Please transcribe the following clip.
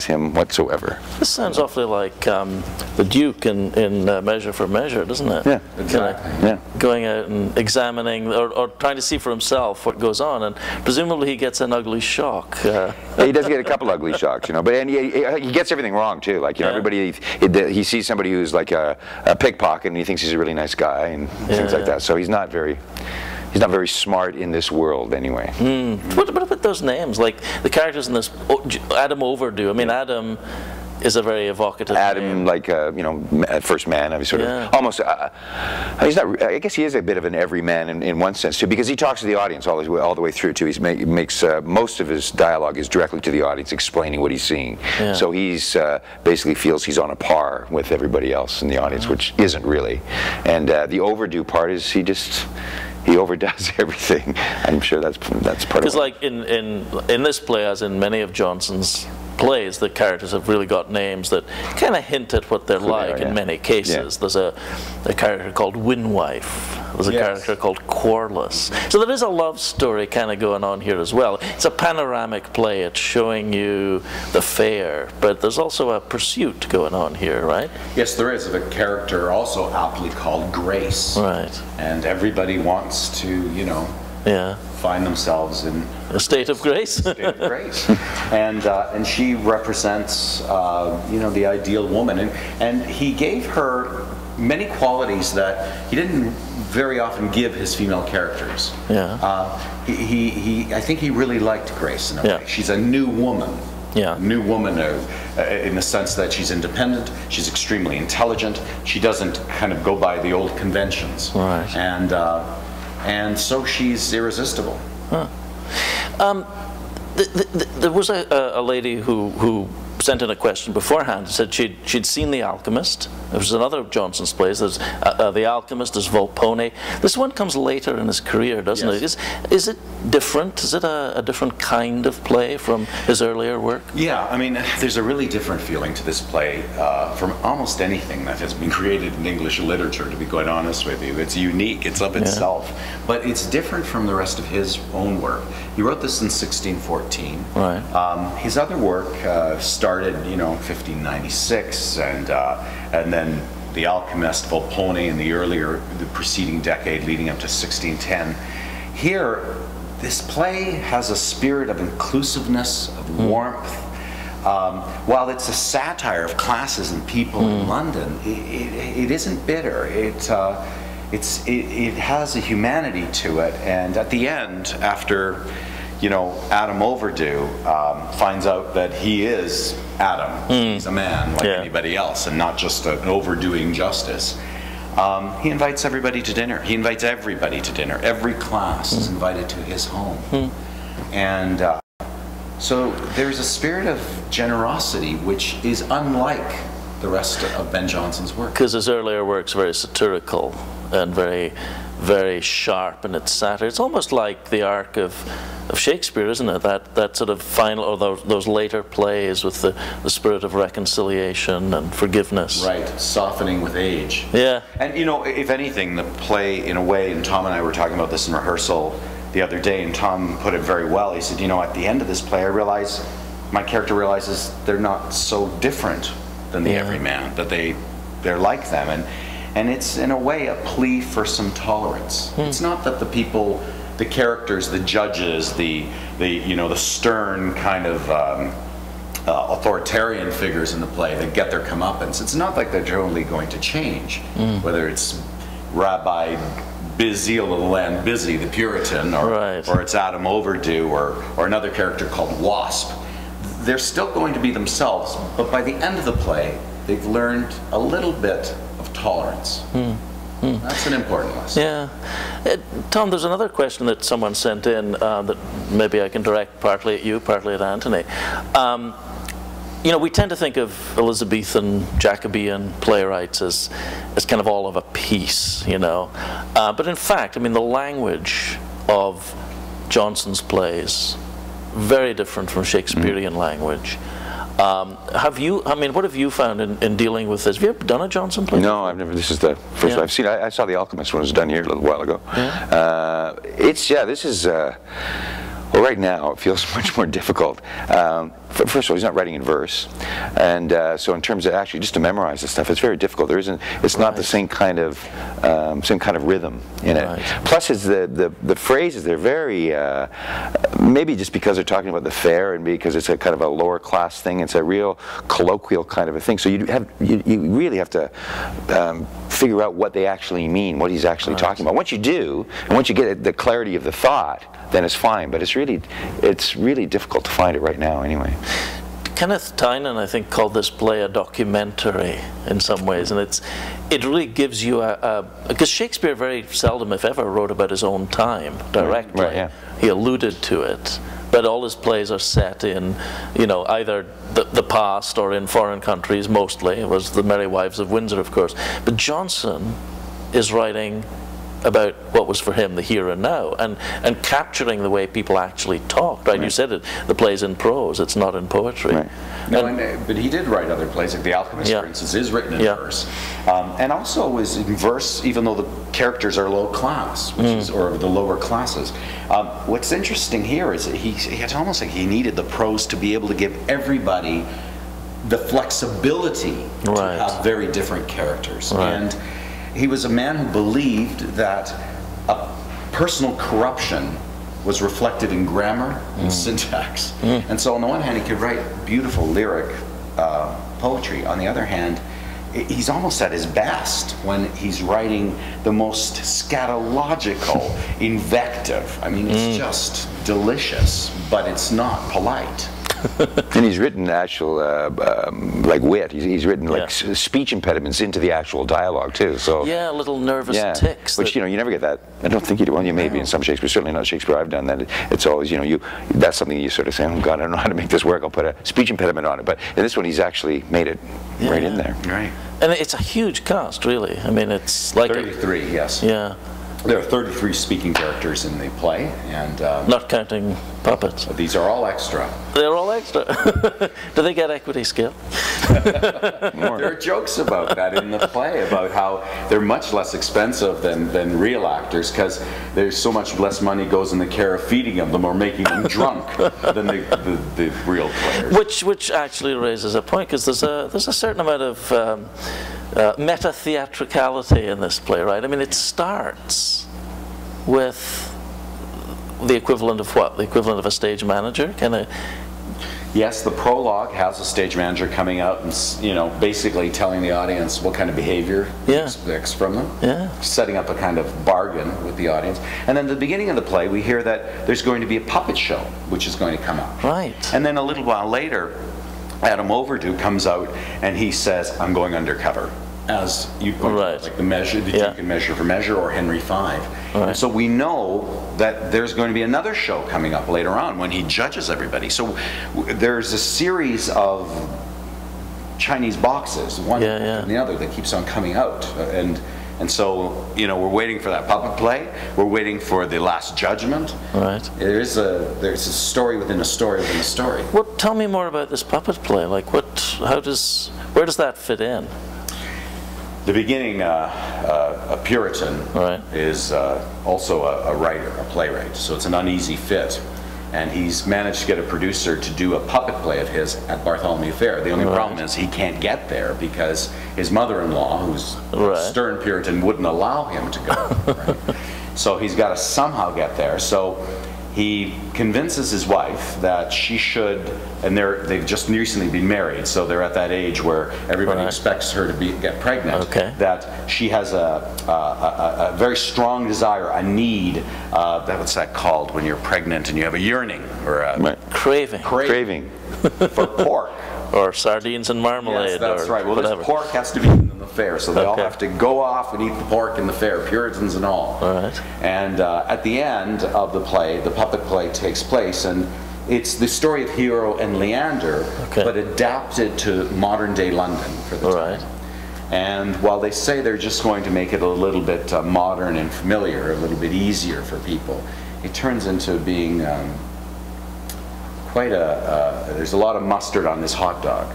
him whatsoever. This sounds awfully like the Duke in Measure for Measure, doesn't it? Yeah, exactly. Yeah. Going out and examining or trying to see for himself what goes on, and presumably he gets an ugly shock. He does get a couple ugly shocks, you know, but and he gets everything wrong too. Like, you know, everybody, he sees somebody who's like a pickpocket and he thinks he's a really nice guy and things like that. So he's not very smart in this world anyway. What about those names? Like the characters in this, Adam Overdo. I mean, Adam is a very evocative name. Like you know, first man. I mean, sort of almost. He's not. I guess he is a bit of an everyman in one sense too, because he talks to the audience all the way through too. He makes most of his dialogue is directly to the audience, explaining what he's seeing. Yeah. So he's basically feels he's on a par with everybody else in the audience, which isn't really. And the overdo part is he overdoes everything. I'm sure that's part of it. Because like in this play, as in many of Johnson's plays, the characters have really got names that kind of hint at what they're like in many cases. There's a character called Winwife. There's a character called Quarless. So there is a love story kind of going on here as well. It's a panoramic play. It's showing you the fair, but there's also a pursuit going on here, right? Yes, there is. A character also aptly called Grace. Right. And everybody wants to, you know, find themselves in a state of grace. And she represents, you know, the ideal woman. And he gave her many qualities that he didn't very often give his female characters. Yeah. I think he really liked Grace in a way. She's a new woman. Yeah. New woman in the sense that she's independent, she's extremely intelligent, she doesn't kind of go by the old conventions. Right. And so she's irresistible. Huh. There was a lady who sent in a question beforehand. Said she'd seen The Alchemist. There was another of Johnson's plays. There's The Alchemist, there's Volpone. This one comes later in his career, doesn't it? Is it different? Is it a different kind of play from his earlier work? Yeah, I mean, there's a really different feeling to this play from almost anything that has been created in English literature, to be quite honest with you. It's unique, it's of itself. But it's different from the rest of his own work. He wrote this in 1614. Right. His other work started, you know, 1596, and then The Alchemist, Volpone in the preceding decade leading up to 1610. Here, this play has a spirit of inclusiveness, of warmth. While it's a satire of classes and people in London, it isn't bitter. It has a humanity to it, and at the end, after, you know, Adam Overdo finds out that he is Adam. He's a man like anybody else, and not just an overdoing justice. He invites everybody to dinner. He invites everybody to dinner. Every class is invited to his home. And so there's a spirit of generosity which is unlike the rest of Ben Jonson's work. Because his earlier work's very satirical and very, very sharp in its satire. It's almost like the arc of Shakespeare, isn't it? That sort of final, or those later plays with the spirit of reconciliation and forgiveness. Right, softening with age. Yeah. And you know, if anything, the play, in a way, and Tom and I were talking about this in rehearsal the other day, and Tom put it very well. He said, you know, at the end of this play, my character realizes they're not so different than the everyman, that they're like them, and it's in a way a plea for some tolerance. It's not that the people, the characters, the judges, the you know, the stern kind of authoritarian figures in the play that get their comeuppance, it's not like they're totally going to change. Whether it's Rabbi Bizil of the Land Busy, the Puritan, or it's Adam Overdo, or another character called Wasp. They're still going to be themselves, but by the end of the play, they've learned a little bit of tolerance. That's an important lesson. Yeah. Tom, there's another question that someone sent in that maybe I can direct partly at you, partly at Antoni. You know, we tend to think of Elizabethan, Jacobean playwrights as kind of all of a piece, you know. But in fact, I mean, the language of Jonson's plays, very different from Shakespearean language. I mean, what have you found in dealing with this? Have you ever done a Jonson play? No, I've never. This is the first I've seen. I saw The Alchemist when it was done here a little while ago. This is, well, right now it feels much more difficult. first of all, he's not writing in verse, and so in terms of actually just to memorize this stuff, it's very difficult. It's not the same kind of rhythm in it. Plus, the phrases, they're very maybe just because they're talking about the fair and because it's a kind of a lower class thing. It's a real colloquial kind of a thing. So you really have to figure out what they actually mean, what he's actually talking about. Once you do, and once you get the clarity of the thought, then it's fine. But it's really difficult to find it right now, anyway. Kenneth Tynan, I think, called this play a documentary in some ways, and it really gives you because Shakespeare very seldom, if ever, wrote about his own time directly. Right, yeah. He alluded to it, but all his plays are set in, either the past or in foreign countries. Mostly, it was The Merry Wives of Windsor, of course. But Johnson is writing about what was for him the here and now, and capturing the way people actually talked. Right? You said it. The play's in prose; it's not in poetry. Right. No, but he did write other plays, like The Alchemist, for instance, is written in verse, and also is in verse, even though the characters are low class, which is, or the lower classes. What's interesting here is that it's almost like he needed the prose to be able to give everybody the flexibility to have very different characters. And he was a man who believed that a personal corruption was reflected in grammar and syntax. And so on the one hand, he could write beautiful lyric poetry. On the other hand, he's almost at his best when he's writing the most scatological invective. I mean, it's just delicious, but it's not polite. And he's written actual like wit. He's written like speech impediments into the actual dialogue too. So little nervous ticks. Which you never get that. I don't think you do. Well, you may be in some Shakespeare. Certainly not Shakespeare I've done that. It's always that's something you sort of say, oh God, I don't know how to make this work. I'll put a speech impediment on it. But in this one, he's actually made it right in there. Right. And it's a huge cast, really. I mean, it's like 33. Yes. Yeah. There are 33 speaking characters in the play, and not counting puppets. These are all extra. They're all extra. Do they get equity scale? There are jokes about that in the play, about how they're much less expensive than real actors, because there's so much less money goes in the care of feeding them or making them drunk than the real players. Which actually raises a point, because there's a certain amount of meta-theatricality in this play, right? I mean, it starts with the equivalent of what? The equivalent of a stage manager? Yes, the prologue has a stage manager coming out and basically telling the audience what kind of behavior he expects from them, setting up a kind of bargain with the audience. And then at the beginning of the play, we hear that there's going to be a puppet show, which is going to come out. Right. And then a little while later, Adam Overdo comes out and he says, I'm going undercover, as you put it, like the measure that you can measure for measure, or Henry V. And so we know that there's going to be another show coming up later on when he judges everybody. So there's a series of Chinese boxes, one after the other, that keeps on coming out. And so, we're waiting for that puppet play. We're waiting for the Last Judgment. Right. There's a story within a story within a story. Well, tell me more about this puppet play. Like, where does that fit in? The beginning, a Puritan is also a writer, a playwright. So it's an uneasy fit. And he's managed to get a producer to do a puppet play of his at Bartholomew Fair. The only problem is he can't get there because his mother-in-law, who's a stern Puritan, wouldn't allow him to go. So he's got to somehow get there. So he convinces his wife that she should, and they've just recently been married, so they're at that age where everybody expects her to get pregnant, that she has a very strong desire, a need, what's that called when you're pregnant and you have a yearning, or a craving for pork. Or sardines and marmalade. Yes, that's right. Well, whatever. this pork has to be eaten in the fair, so they all have to go off and eat the pork in the fair, Puritans and all. And at the end of the play, the puppet play takes place, and it's the story of Hero and Leander, but adapted to modern-day London for the time. And while they say they're just going to make it a little bit modern and familiar, a little bit easier for people, it turns into being quite there's a lot of mustard on this hot dog.